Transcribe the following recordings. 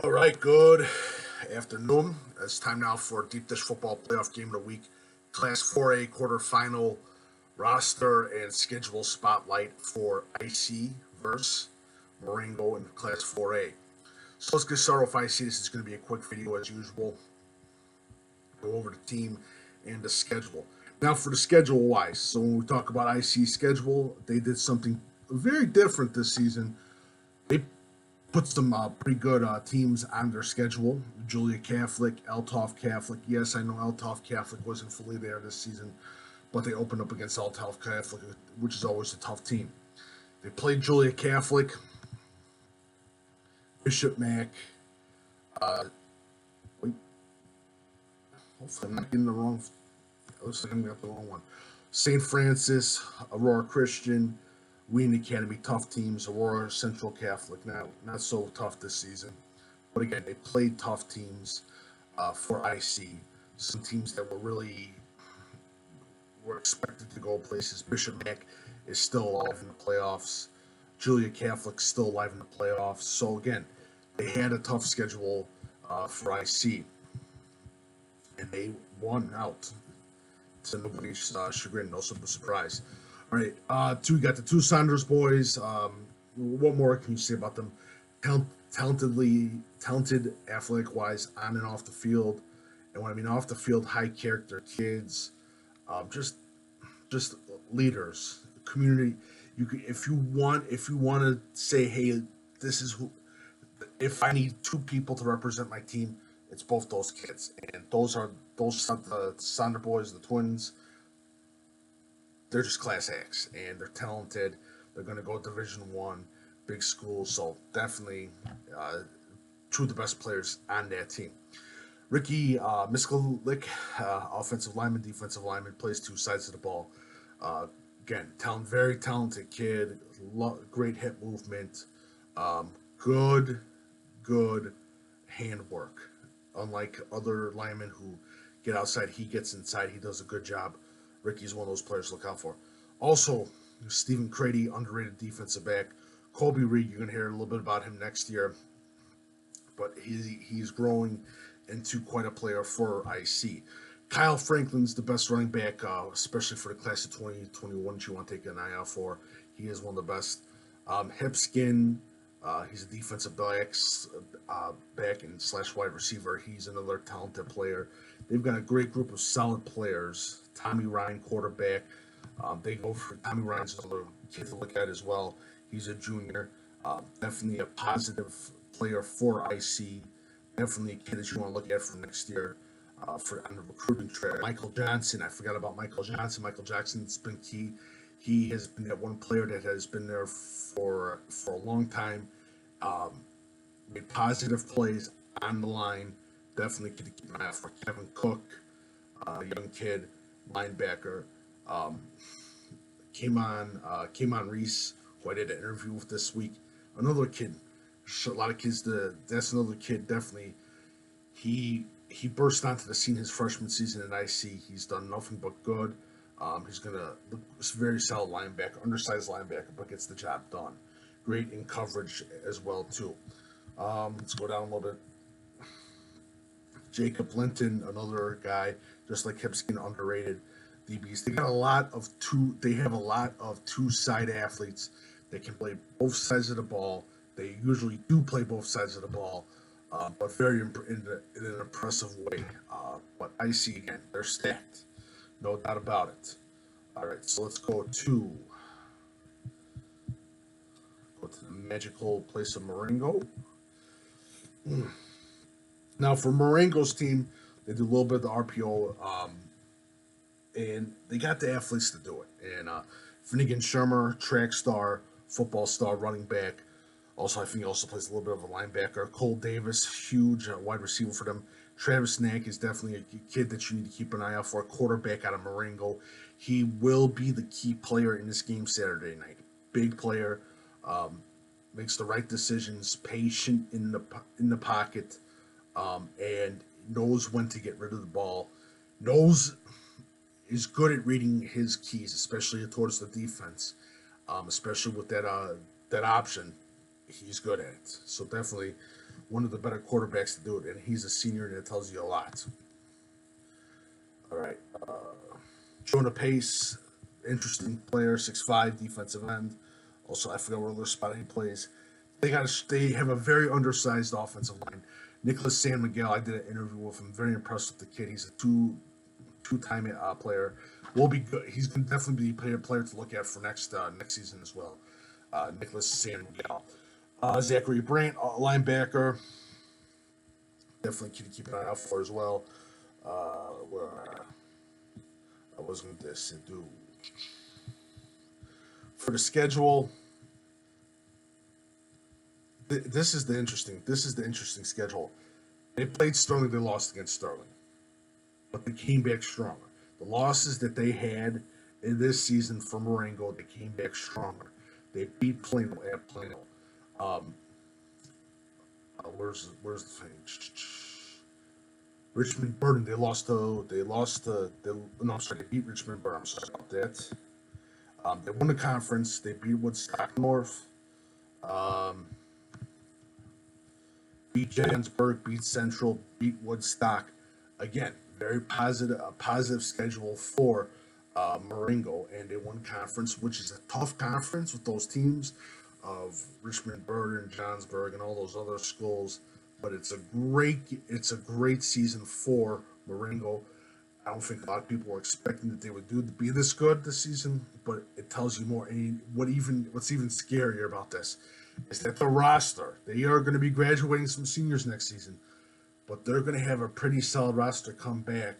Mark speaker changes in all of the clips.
Speaker 1: All right, good afternoon. It's time now for Deep Dish Football Playoff Game of the Week. Class 4A quarterfinal roster and schedule spotlight for IC versus Marengo in Class 4A. So let's get started with IC. This is going to be a quick video as usual. Go over the team and the schedule. Now for the schedule wise, so when we talk about IC schedule, they did something very different this season. They put some pretty good teams on their schedule. Julia Catholic, Eltoff Catholic. Yes, I know Eltoff Catholic wasn't fully there this season, but they opened up against Eltoff Catholic, which is always a tough team. They played Julia Catholic, Bishop Mac. Wait, hopefully I'm not getting the wrong. It looks like I'm got the wrong one. St. Francis, Aurora Christian, Wheaton Academy, tough teams. Aurora Central Catholic, not so tough this season. But again, they played tough teams for IC. Some teams that were expected to go places. Bishop Mac is still alive in the playoffs. Julia Catholic still alive in the playoffs. So again, they had a tough schedule for IC, and they won out. To nobody's chagrin, no surprise. All right, we got the two Saunders boys. What more can you say about them? Talented, athletic-wise, on and off the field. And when I mean off the field, high character kids, just leaders, community. If you want to say, hey, this is who. If I need two people to represent my team, it's both those kids, and those are the Sonder boys, the twins. They're just class acts, and they're talented. They're going to go Division One, big school, so definitely two of the best players on that team. Ricky Miskalik, offensive lineman, defensive lineman, plays two sides of the ball. Again, very talented kid, great hip movement, good handwork. Unlike other linemen who get outside, he gets inside. He does a good job. Ricky's one of those players to look out for. Also, Stephen Crady, underrated defensive back. Colby Reed, you're going to hear a little bit about him next year. But he's growing into quite a player for IC. Kyle Franklin's the best running back, especially for the class of 2021 that you want to take an eye out for. He is one of the best. Hipskin, he's a defensive back and / wide receiver. He's another talented player. They've got a great group of solid players. Tommy Ryan, quarterback. They go for Tommy Ryan's another kid to look at as well. He's a junior. Definitely a positive player for IC. Definitely a kid that you want to look at for next year on the recruiting track. Michael Johnson. I forgot about Michael Johnson. Michael Jackson's been key. He has been that one player that has been there for a long time. Made positive plays on the line. Definitely could keep an eye out for Kevin Cook, young kid, linebacker. Came on Reese, who I did an interview with this week. Another kid. A lot of kids. That's another kid. Definitely, he burst onto the scene his freshman season at IC. He's done nothing but good. He's a very solid linebacker, undersized linebacker, but gets the job done. Great in coverage as well too. Let's go down a little bit. Jacob Linton, another guy, just like Hipskin, underrated DBs. They have a lot of two-side athletes that can play both sides of the ball. They usually do play both sides of the ball, but very in an impressive way. But I see again, they're stacked, no doubt about it. All right, so let's go to the magical place of Marengo. Now, for Marengo's team, they do a little bit of the RPO, and they got the athletes to do it. And Finnegan Shermer, track star, football star, running back. Also, I think he also plays a little bit of a linebacker. Cole Davis, huge wide receiver for them. Travis Knack is definitely a kid that you need to keep an eye out for. Quarterback out of Marengo. He will be the key player in this game Saturday night. Big player, makes the right decisions, patient in the pocket. And knows when to get rid of the ball, is good at reading his keys, especially towards the defense, especially with that option. he's good at it. So definitely one of the better quarterbacks to do it, and he's a senior, and it tells you a lot. All right, Jonah Pace, interesting player, 6'5", defensive end. Also, I forgot what other spot he plays. They have a very undersized offensive line. Nicholas San Miguel, I did an interview with him. Very impressed with the kid. He's a two-time player. Will be good. He's going to definitely be a player to look at for next season as well. Nicholas San Miguel. Zachary Brandt, linebacker. Definitely key to keep an eye out for as well. Where I was going to do for the schedule. This is the interesting schedule. They played Sterling. They lost against Sterling, but they came back stronger. The losses that they had in this season for Marengo, they came back stronger. They beat Plano at Plano. Where's the thing? Richmond Burden. They beat Richmond Burden. I'm sorry about that. They won the conference. They beat Woodstock North. Beat Johnsburg, beat Central, beat Woodstock. Again, very positive, a positive schedule for Marengo, and they won conference, which is a tough conference with those teams of Richmond, Burden, Johnsburg, and all those other schools. But it's a great season for Marengo. I don't think a lot of people were expecting that they would be this good this season, but it tells you more. And what's even scarier about this is that the roster, they are going to be graduating some seniors next season, but they're going to have a pretty solid roster come back.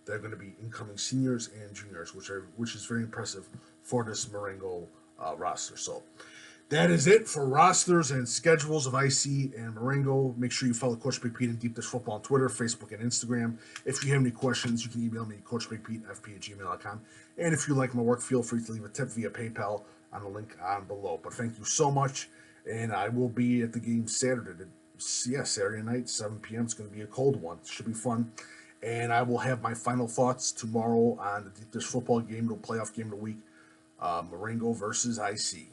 Speaker 1: They're going to be incoming seniors and juniors, which is very impressive for this Marengo roster. So that is it for rosters and schedules of IC and Marengo. Make sure you follow Coach Big Pete and Deep Dish Football on Twitter, Facebook, and Instagram. If you have any questions, you can email me, coachbigpetefp@gmail.com. And if you like my work, feel free to leave a tip via PayPal on the link on below. But thank you so much, and I will be at the game Saturday. Saturday night, 7 p.m. It's going to be a cold one. It should be fun. And I will have my final thoughts tomorrow on the Deep Dish Football game, the playoff game of the week, Marengo versus IC.